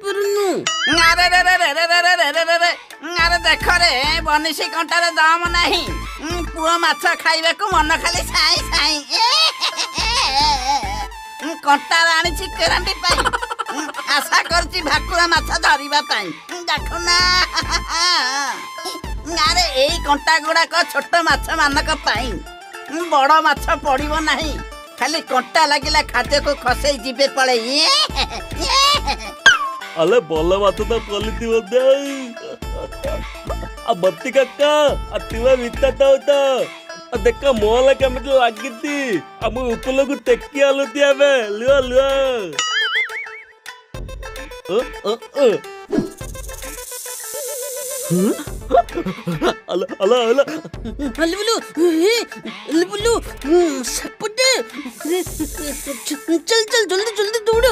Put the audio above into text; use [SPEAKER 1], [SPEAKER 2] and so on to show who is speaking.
[SPEAKER 1] पारुनु
[SPEAKER 2] अरे रे रे रे रे रे रे रे रे रे अरे देख रे बनिसी कंटारे दाम नहीं पुआ माछ खाइबा को मन खाली साई साई कंटार आनिछि केरांडी पाई आशा करछि भाकुरा माछ धरिबा पाई देखो ना अरे एई कंटा गुडा को छोट माछ मानक पाई बड़ माछ पड़िबो नाही खाली कंटा लागिला खाद्य को खसई जीवे पड़े
[SPEAKER 3] अले बोल बात तो पलिथी बोलते आ बत्ती काका आ तिवा मिता होता आ देखा मोहला केमिति लागिती आ मु उपलो को टेकी आलुती आबे लुआ लुआ अला अला अला
[SPEAKER 1] अलबुलु अलबुलु सपटे चल चल जल्दी जल्दी दौड़